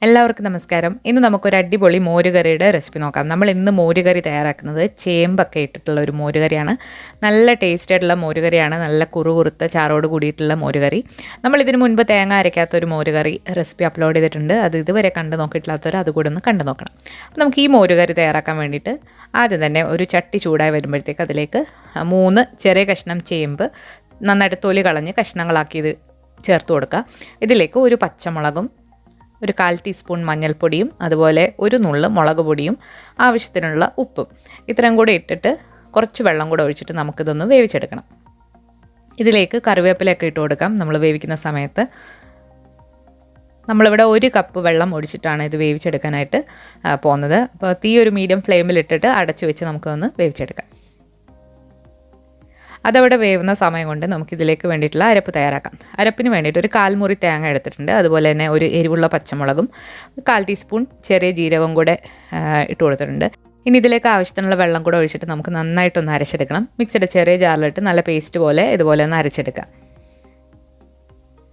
എല്ലാവർക്കും നമസ്കാരം. ഇന്ന് നമുക്കൊരു അടിപൊളി മോരുകറിയുടെ റെസിപ്പി നോക്കാം. നമ്മൾ ഇന്ന് മോരുകറി തയ്യാറാക്കുന്നത് ചേമ്പൊക്കെ ഇട്ടിട്ടുള്ള ഒരു മോരുകറിയാണ്. നല്ല ടേസ്റ്റ് ആയിട്ടുള്ള മോരുകറിയാണ്. നല്ല കുറുകുറുത്ത ചാറോട് കൂടിയിട്ടുള്ള മോരുകറി. നമ്മൾ ഇതിന് മുൻപ് തേങ്ങ അരയ്ക്കാത്തൊരു മോരുകറി റെസിപ്പി അപ്ലോഡ് ചെയ്തിട്ടുണ്ട്. അത് ഇതുവരെ കണ്ടു നോക്കിയിട്ടില്ലാത്തവർ അതുകൂടെ ഒന്ന് കണ്ടു നോക്കണം. അപ്പോൾ നമുക്ക് ഈ മോരുകറി തയ്യാറാക്കാൻ വേണ്ടിയിട്ട് ആദ്യം തന്നെ ഒരു ചട്ടി ചൂടായി വരുമ്പോഴത്തേക്ക് അതിലേക്ക് 3 ചെറിയ കഷ്ണം ചേമ്പ് നന്നായിട്ട് തൊലി കളഞ്ഞ് കഷ്ണങ്ങളാക്കി ചേർത്ത് കൊടുക്കുക. ഇതിലേക്ക് ഒരു പച്ചമുളകും ഒരു 1/4 ടീസ്പൂൺ മഞ്ഞൾപ്പൊടിയും അതുപോലെ ഒരു നുള്ള് മുളക് പൊടിയും ആവശ്യത്തിനുള്ള ഉപ്പും ഇത്രയും കൂടെ ഇട്ടിട്ട് കുറച്ച് വെള്ളം കൂടെ ഒഴിച്ചിട്ട് നമുക്കിതൊന്ന് വേവിച്ചെടുക്കണം. ഇതിലേക്ക് കറിവേപ്പിലയൊക്കെ ഇട്ട് കൊടുക്കാം. നമ്മൾ വേവിക്കുന്ന സമയത്ത് നമ്മളിവിടെ 1 കപ്പ് വെള്ളം ഒഴിച്ചിട്ടാണ് ഇത് വേവിച്ചെടുക്കാനായിട്ട് പോകുന്നത്. അപ്പോൾ തീ ഒരു മീഡിയം ഫ്ലെയിമിലിട്ടിട്ട് അടച്ചു വെച്ച് നമുക്കൊന്ന് വേവിച്ചെടുക്കാം. അതവിടെ വേവുന്ന സമയം കൊണ്ട് നമുക്കിതിലേക്ക് വേണ്ടിയിട്ടുള്ള അരപ്പ് തയ്യാറാക്കാം. അരപ്പിന് വേണ്ടിയിട്ട് ഒരു 1/4 മുറി തേങ്ങ എടുത്തിട്ടുണ്ട്. അതുപോലെ തന്നെ ഒരു എരിവുള്ള പച്ചമുളകും 1/4 ടീസ്പൂൺ ചെറിയ ജീരകം കൂടെ ഇട്ട് കൊടുത്തിട്ടുണ്ട്. ഇനി ഇതിലേക്ക് ആവശ്യത്തിനുള്ള വെള്ളം കൂടെ ഒഴിച്ചിട്ട് നമുക്ക് നന്നായിട്ടൊന്ന് അരച്ചെടുക്കണം. മിക്സിയുടെ ചെറിയ ജാറിലിട്ട് നല്ല പേസ്റ്റ് പോലെ ഇതുപോലെ ഒന്ന് അരച്ചെടുക്കാം.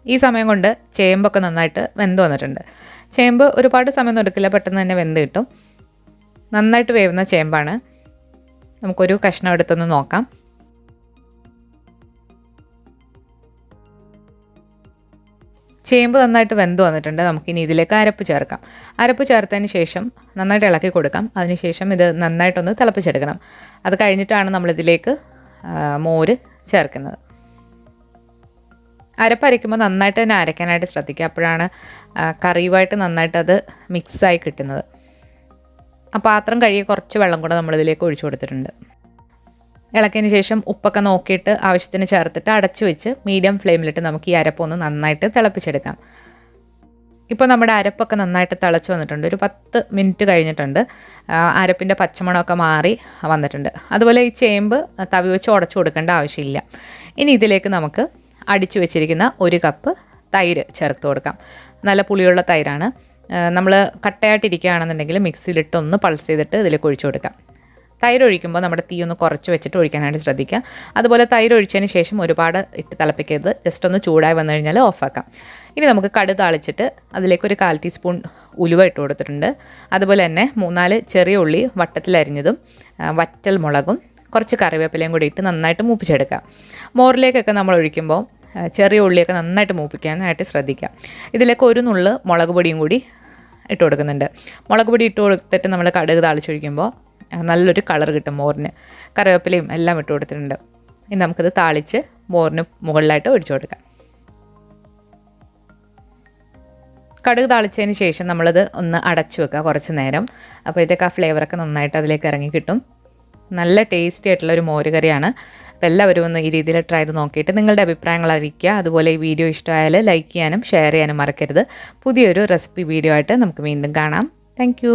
ഈ സമയം കൊണ്ട് ചേമ്പൊക്കെ നന്നായിട്ട് വെന്ത് വന്നിട്ടുണ്ട്. ചേമ്പ് ഒരുപാട് സമയമൊന്നും എടുക്കില്ല, പെട്ടെന്ന് തന്നെ വെന്ത് കിട്ടും. നന്നായിട്ട് വേവുന്ന ചേമ്പാണ്. നമുക്കൊരു കഷ്ണം എടുത്തൊന്ന് നോക്കാം. ചേമ്പ് നന്നായിട്ട് വെന്ത് വന്നിട്ടുണ്ട്. നമുക്കിനി ഇതിലേക്ക് അരപ്പ് ചേർക്കാം. അരപ്പ് ചേർത്തതിന് ശേഷം നന്നായിട്ട് ഇളക്കി കൊടുക്കാം. അതിനുശേഷം ഇത് നന്നായിട്ടൊന്ന് തിളപ്പിച്ചെടുക്കണം. അത് കഴിഞ്ഞിട്ടാണ് നമ്മളിതിലേക്ക് മോര് ചേർക്കുന്നത്. അരപ്പരയ്ക്കുമ്പോൾ നന്നായിട്ട് തന്നെ അരയ്ക്കാനായിട്ട് ശ്രദ്ധിക്കുക. അപ്പോഴാണ് കറിയുമായിട്ട് നന്നായിട്ട് അത് മിക്സായി കിട്ടുന്നത്. ആ പാത്രം കഴുകി കുറച്ച് വെള്ളം കൂടെ നമ്മളിതിലേക്ക് ഒഴിച്ചു കൊടുത്തിട്ടുണ്ട്. ഇളക്കിയതിന് ശേഷം ഉപ്പൊക്കെ നോക്കിയിട്ട് ആവശ്യത്തിന് ചേർത്തിട്ട് അടച്ചു വെച്ച് മീഡിയം ഫ്ലെയിമിലിട്ട് നമുക്ക് ഈ അരപ്പൊന്ന് നന്നായിട്ട് തിളപ്പിച്ചെടുക്കാം. ഇപ്പോൾ നമ്മുടെ അരപ്പൊക്കെ നന്നായിട്ട് തിളച്ച് വന്നിട്ടുണ്ട്. ഒരു 10 മിനിറ്റ് കഴിഞ്ഞിട്ടുണ്ട്. അരപ്പിൻ്റെ പച്ചമണമൊക്കെ മാറി വന്നിട്ടുണ്ട്. അതുപോലെ ഈ ചേമ്പ് തവി വെച്ച് ഉടച്ചു കൊടുക്കേണ്ട ആവശ്യമില്ല. ഇനി ഇതിലേക്ക് നമുക്ക് അടിച്ചു വെച്ചിരിക്കുന്ന 1 കപ്പ് തൈര് ചേർത്ത് കൊടുക്കാം. നല്ല പുളിയുള്ള തൈരാണ്. നമ്മൾ കട്ടയായിട്ടിരിക്കുകയാണെന്നുണ്ടെങ്കിൽ മിക്സിയിലിട്ടൊന്ന് പൾസ് ചെയ്തിട്ട് ഇതിലേക്ക് ഒഴിച്ചു കൊടുക്കാം. തൈര് ഒഴിക്കുമ്പോൾ നമ്മുടെ തീ ഒന്ന് കുറച്ച് വെച്ചിട്ട് ഒഴിക്കാനായിട്ട് ശ്രദ്ധിക്കുക. അതുപോലെ തൈര് ഒഴിച്ചതിന് ശേഷം ഒരുപാട് ഇട്ട് തിളപ്പിക്കരുത്. ജസ്റ്റ് ഒന്ന് ചൂടായി വന്നു കഴിഞ്ഞാൽ ഓഫാക്കാം. ഇനി നമുക്ക് കടുക് താളിച്ചിട്ട് അതിലേക്ക് ഒരു 1/4 ടീസ്പൂൺ ഉലുവ ഇട്ട് കൊടുത്തിട്ടുണ്ട്. അതുപോലെ തന്നെ 3-4 ചെറിയ ഉള്ളി വട്ടത്തിലരിഞ്ഞതും വറ്റൽ മുളകും കുറച്ച് കറിവേപ്പിലയും കൂടി ഇട്ട് നന്നായിട്ട് മൂപ്പിച്ചെടുക്കുക. മോരിലേക്കൊക്കെ നമ്മൾ ഒഴിക്കുമ്പോൾ ചെറിയ ഉള്ളിയൊക്കെ നന്നായിട്ട് മൂപ്പിക്കാനായിട്ട് ശ്രദ്ധിക്കുക. ഇതിലേക്ക് ഒരു നുള്ള് മുളക് പൊടിയും കൂടി ഇട്ട് കൊടുക്കുന്നുണ്ട്. മുളക് പൊടി ഇട്ട് കൊടുത്തിട്ട് നമ്മൾ കടുക് താളിച്ചൊഴിക്കുമ്പോൾ നല്ലൊരു കളർ കിട്ടും മോരിന്. കറിവേപ്പിലയും എല്ലാം ഇട്ട് കൊടുത്തിട്ടുണ്ട്. ഇനി നമുക്കിത് താളിച്ച് മോരിന് മുകളിലായിട്ട് ഒഴിച്ചു കൊടുക്കാം. കടുക് താളിച്ചതിന് ശേഷം നമ്മളിത് ഒന്ന് അടച്ചു വെക്കുക കുറച്ച് നേരം. അപ്പോഴത്തേക്ക് ആ ഫ്ലേവറൊക്കെ നന്നായിട്ട് അതിലേക്ക് ഇറങ്ങി കിട്ടും. നല്ല ടേസ്റ്റി ആയിട്ടുള്ളൊരു മോരുകറിയാണ്. അപ്പോൾ എല്ലാവരും ഒന്ന് ഈ രീതിയിൽ ട്രൈ ചെയ്ത് നോക്കിയിട്ട് നിങ്ങളുടെ അഭിപ്രായങ്ങൾ അറിയിക്കുക. അതുപോലെ ഈ വീഡിയോ ഇഷ്ടമായാൽ ലൈക്ക് ചെയ്യാനും ഷെയർ ചെയ്യാനും മറക്കരുത്. പുതിയൊരു റെസിപ്പി വീഡിയോ ആയിട്ട് നമുക്ക് വീണ്ടും കാണാം. താങ്ക്